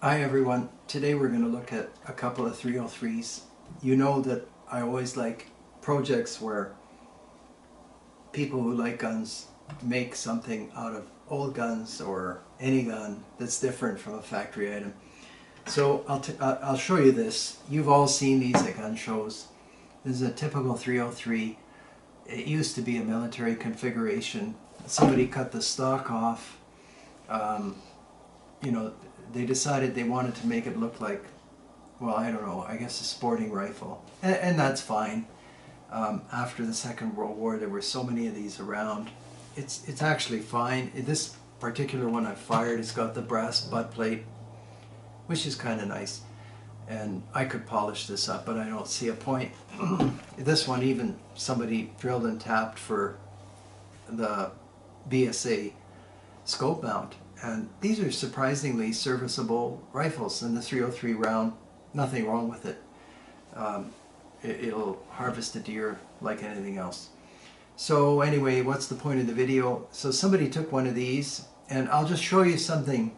Hi everyone, today we're going to look at a couple of 303s. You know that I always like projects where people who like guns make something out of old guns or any gun that's different from a factory item. So I'll show you this. You've all seen these at gun shows. This is a typical 303. It used to be a military configuration. Somebody cut the stock off. You know, they decided they wanted to make it look like, well, I don't know, I guess a sporting rifle. And that's fine. After the Second World War, there were so many of these around. It's actually fine. This particular one I fired, it's got the brass butt plate, which is kind of nice. And I could polish this up, but I don't see a point. This one, even somebody drilled and tapped for the BSA scope mount. And these are surprisingly serviceable rifles. And the 303 round, nothing wrong with it. It'll harvest a deer like anything else. So anyway, what's the point of the video? So somebody took one of these, and I'll just show you something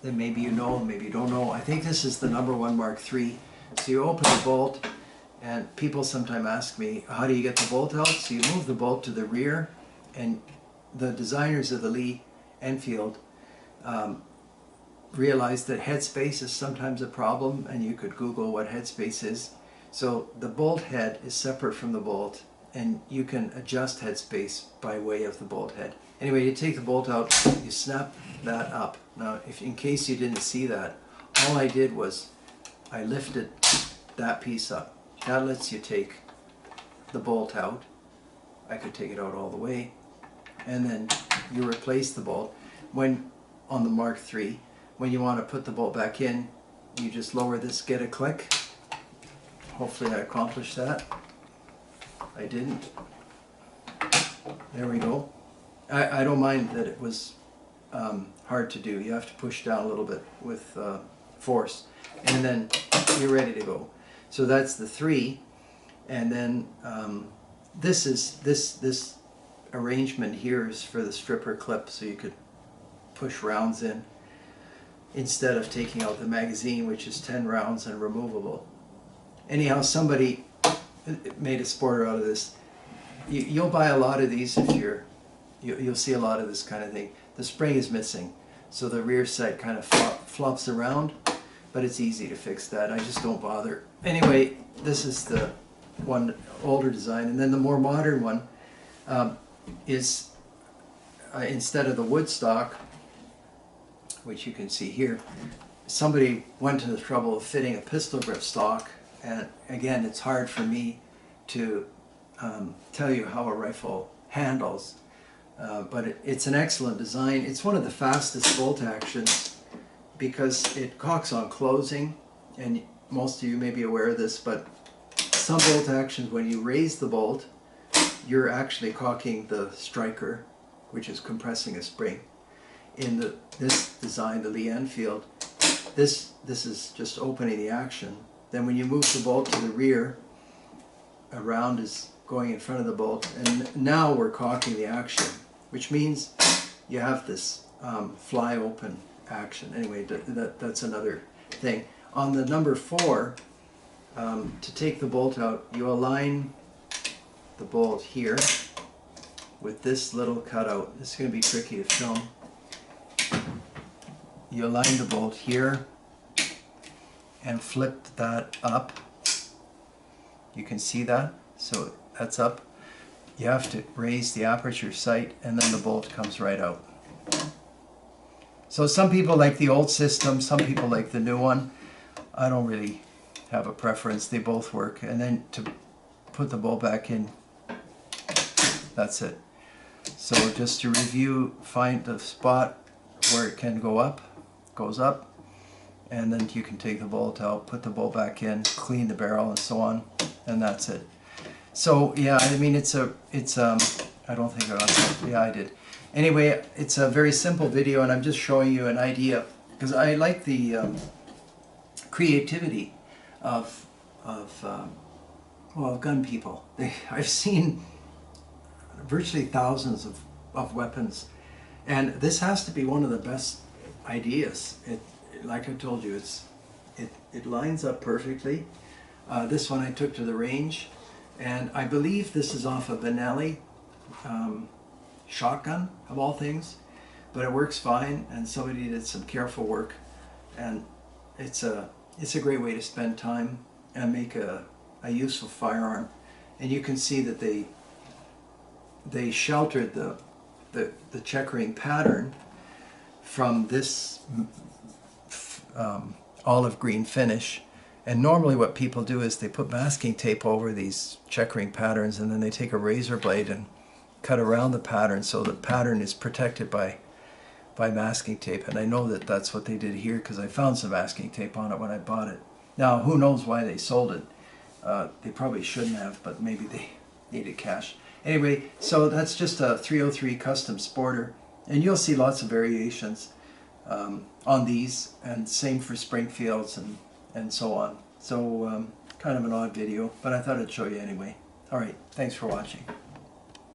that maybe you know, maybe you don't know. I think this is the #1 Mark III. So you open the bolt, and people sometimes ask me, how do you get the bolt out? So you move the bolt to the rear, and the designers of the Lee-Enfield realized that headspace is sometimes a problem, and you could Google what headspace is. So the bolt head is separate from the bolt, and you can adjust headspace by way of the bolt head. Anyway, you take the bolt out, you snap that up. Now, if in case you didn't see that, all I did was I lifted that piece up. That lets you take the bolt out. I could take it out all the way, and then you replace the bolt. When on the Mark III, when you want to put the bolt back in, you just lower this, get a click. Hopefully I accomplished that. I didn't. There we go. I don't mind that it was hard to do. You have to push down a little bit with force, and then you're ready to go. So that's the 3, and then this arrangement here is for the stripper clip, so you could push rounds in instead of taking out the magazine, which is 10 rounds and removable. Anyhow, somebody made a sporter out of this. You'll buy a lot of these if you'll see a lot of this kind of thing. The spring is missing, so the rear sight kind of flops around, but it's easy to fix that. I just don't bother. Anyway, this is the one older design, and then the more modern one is instead of the wood stock, which you can see here, somebody went to the trouble of fitting a pistol grip stock. And again, it's hard for me to tell you how a rifle handles, but it's an excellent design. It's one of the fastest bolt actions because it cocks on closing, and most of you may be aware of this, but some bolt actions, when you raise the bolt, you're actually cocking the striker, which is compressing a spring. In this design, the Lee-Enfield, this is just opening the action. Then when you move the bolt to the rear, a round is going in front of the bolt, and now we're cocking the action, which means you have this fly open action. Anyway, that's another thing. On the #4, to take the bolt out, you align the bolt here with this little cutout. This is going to be tricky to film. You align the bolt here and flip that up. You can see that, so that's up. You have to raise the aperture sight, and then the bolt comes right out. So some people like the old system, some people like the new one. I don't really have a preference, they both work. And then to put the bolt back in, that's it. So just to review, find the spot where it can go up, goes up, and then you can take the bolt out, put the bolt back in, clean the barrel, and so on, and that's it. So yeah, I mean, I don't think I did. Anyway, it's a very simple video, and I'm just showing you an idea because I like the creativity of gun people. I've seen virtually thousands of weapons, and this has to be one of the best ideas. like I told you, it lines up perfectly. This one I took to the range, and I believe this is off a Benelli shotgun, of all things, but it works fine, and somebody did some careful work, and it's a great way to spend time and make a useful firearm. And you can see that they sheltered the checkering pattern from this olive green finish. And normally what people do is they put masking tape over these checkering patterns, and then they take a razor blade and cut around the pattern so the pattern is protected by masking tape. And I know that that's what they did here because I found some masking tape on it when I bought it. Now, who knows why they sold it? They probably shouldn't have, but maybe they needed cash. Anyway, so that's just a 303 custom sporter, and you'll see lots of variations on these, and same for Springfields and so on. So kind of an odd video, but I thought I'd show you anyway. All right, thanks for watching.